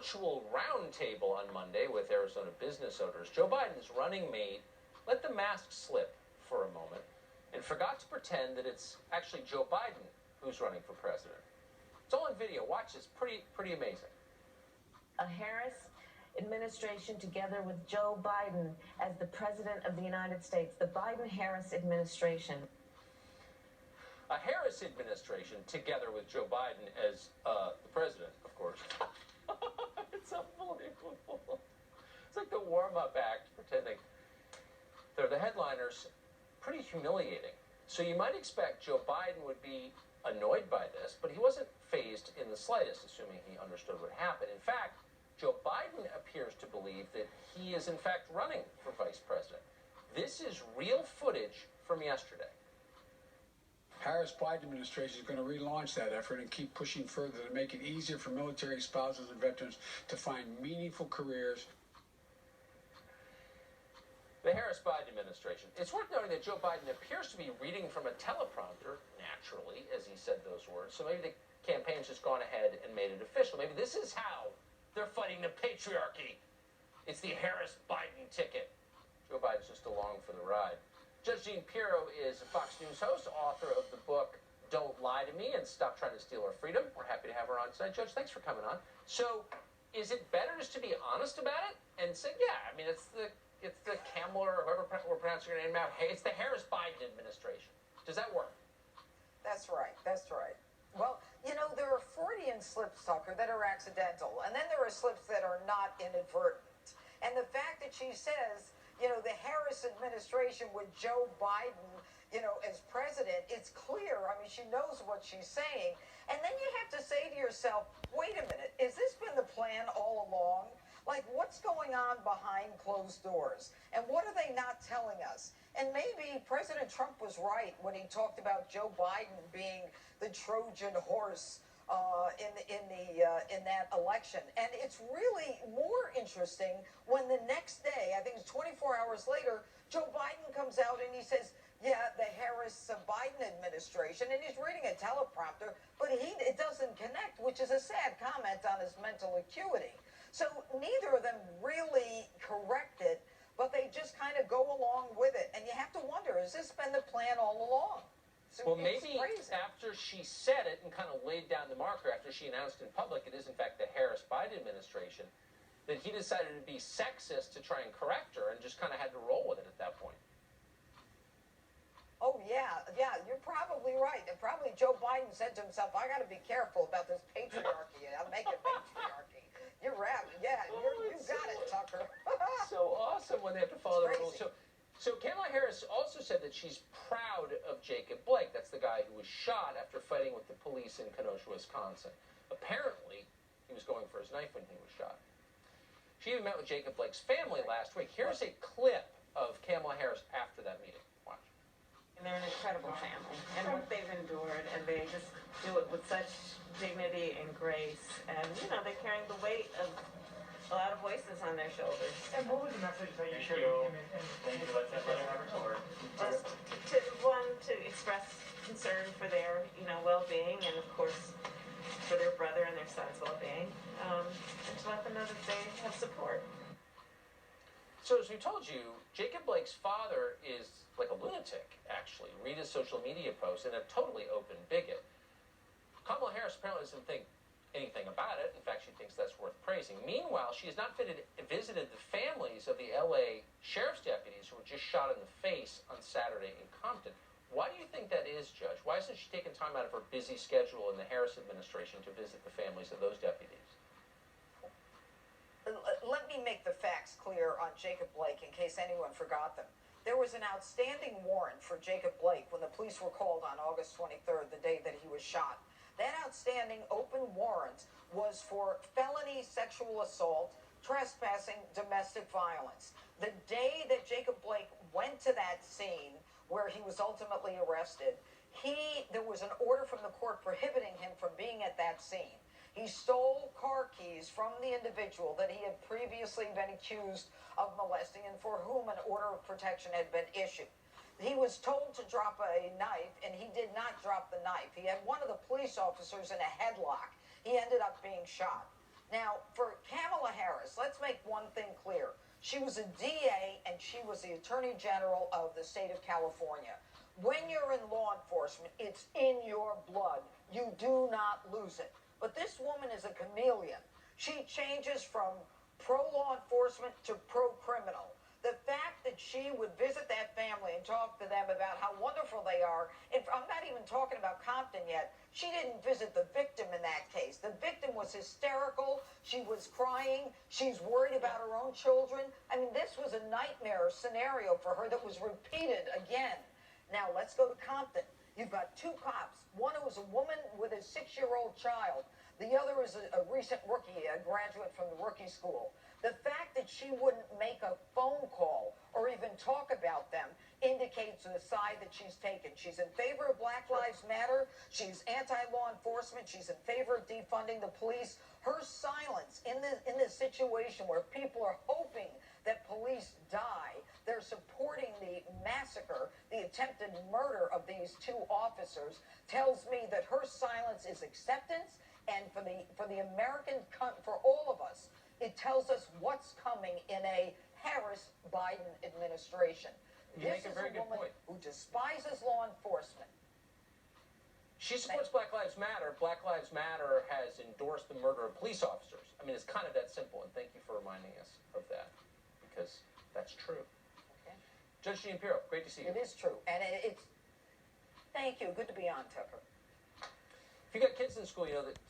virtual roundtable on Monday with Arizona business owners, Joe Biden's running mate let the mask slip for a moment and forgot to pretend that it's actually Joe Biden who's running for president. It's all on video. Watch this. Pretty amazing. A Harris administration together with Joe Biden as the president of the United States. The Biden-Harris administration. A Harris administration together with Joe Biden as the president, of course. It's unbelievable. It's like the warm-up act pretending they're the headliners. Pretty humiliating. So you might expect Joe Biden would be annoyed by this, but he wasn't fazed in the slightest, assuming he understood what happened. In fact, Joe Biden appears to believe that he is in fact running for vice president. This is real footage from yesterday. Harris-Biden administration is going to relaunch that effort and keep pushing further to make it easier for military spouses and veterans to find meaningful careers. The Harris-Biden administration. It's worth noting that Joe Biden appears to be reading from a teleprompter, naturally, as he said those words. So maybe the campaign's just gone ahead and made it official. Maybe this is how they're fighting the patriarchy. It's the Harris-Biden ticket. Joe Biden's just along for the ride. Judge Jean Pirro is a Fox News host, author of the book Don't Lie to Me and Stop Trying to Steal Our Freedom. We're happy to have her on tonight. Judge, thanks for coming on. So is it better just to be honest about it and say, yeah, I mean, it's the Kamler, or whoever we're pronouncing your name now. Hey, it's the Harris-Biden administration. Does that work? That's right. That's right. Well, you know, there are Freudian slips, Tucker, that are accidental, and then there are slips that are not inadvertent. And the fact that she says, you know, the Harris administration with Joe Biden, you know, as president, it's clear. I mean, she knows what she's saying. And then you have to say to yourself, wait a minute, has this been the plan all along? Like, what's going on behind closed doors? And what are they not telling us? And maybe President Trump was right when he talked about Joe Biden being the Trojan horse in that election. And it's really more interesting when the next day, I think it's 24 hours later, Joe Biden comes out and he says, yeah, the Harris-Biden administration, and he's reading a teleprompter, but it doesn't connect, which is a sad comment on his mental acuity. So neither of them really correct it, but they just kind of go along with it. And you have to wonder, has this been the plan all along? So well, maybe after she said it and kind of laid down the marker, after she announced in public it is in fact the Harris-Biden administration, that he decided to be sexist to try and correct her and just kind of had to roll with it at that point. Oh, yeah, you're probably right. And probably Joe Biden said to himself, I got to be careful about this patriarchy. I'll make it patriarchy. You're right. Yeah, you got it, Tucker. So awesome when they have to follow the rules. So Kamala Harris also said that she's proud of Jacob Blake. That's the guy who was shot after fighting with the police in Kenosha, Wisconsin. Apparently, he was going for his knife when he was shot. She even met with Jacob Blake's family last week. Here's a clip of Kamala Harris after that meeting. Watch. And they're an incredible family, and what they've endured, and they just do it with such dignity and grace, and you know, they're carrying the weight of a lot of voices on their shoulders. And what was the message that you shared with him? Thank you. Let's have or just to express concern for their, you know, well-being, and of course for their brother and their son's well-being, and to let them know that they have support. So as we told you, Jacob Blake's father is like a lunatic, actually. Read his social media posts, and a totally open bigot. Kamala Harris apparently doesn't think anything about it. In fact, she thinks that's worth praising. Meanwhile, she has not visited the families of the L.A. sheriff's deputies who were just shot in the face on Saturday in Compton. Why do you think that is, Judge? Why isn't she taking time out of her busy schedule in the Harris administration to visit the families of those deputies? Let me make the facts clear on Jacob Blake in case anyone forgot them. There was an outstanding warrant for Jacob Blake when the police were called on August 23rd, the day that he was shot. That outstanding open warrant was for felony sexual assault, trespassing, domestic violence. The day that Jacob Blake went to that scene where he was ultimately arrested, there was an order from the court prohibiting him from being at that scene. He stole car keys from the individual that he had previously been accused of molesting and for whom an order of protection had been issued. He was told to drop a knife, and he did not drop the knife. He had one of the police officers in a headlock. He ended up being shot. Now, for Kamala Harris, let's make one thing clear. She was a DA and she was the Attorney General of the state of California. When you're in law enforcement, it's in your blood. You do not lose it. But this woman is a chameleon. She changes from pro-law enforcement to pro-criminal. The fact that she would visit that family and talk to them about how wonderful they are, and I'm not even talking about Compton yet, she didn't visit the victim in that case. The victim was hysterical. She was crying. She's worried about her own children. I mean, this was a nightmare scenario for her that was repeated again. Now, let's go to Compton. You've got two cops. One who was a woman with a 6-year-old child. The other is a recent rookie, a graduate from the rookie school. The fact that she wouldn't make a phone call or even talk about them indicates the side that she's taken. She's in favor of Black Lives Matter. She's anti-law enforcement. She's in favor of defunding the police. Her silence in this situation where people are hoping that police die, they're supporting the massacre, the attempted murder of these two officers, tells me that her silence is acceptance. And for the American, for all of us, it tells us what's coming in a Harris-Biden administration. You make a very good point. Who despises law enforcement. She supports Black Lives Matter. Black Lives Matter has endorsed the murder of police officers. I mean, it's kind of that simple, and thank you for reminding us of that, because that's true. Okay. Judge Giampiro, great to see you. It is true, and it's, thank you, good to be on, Tucker. If you got kids in school, you know that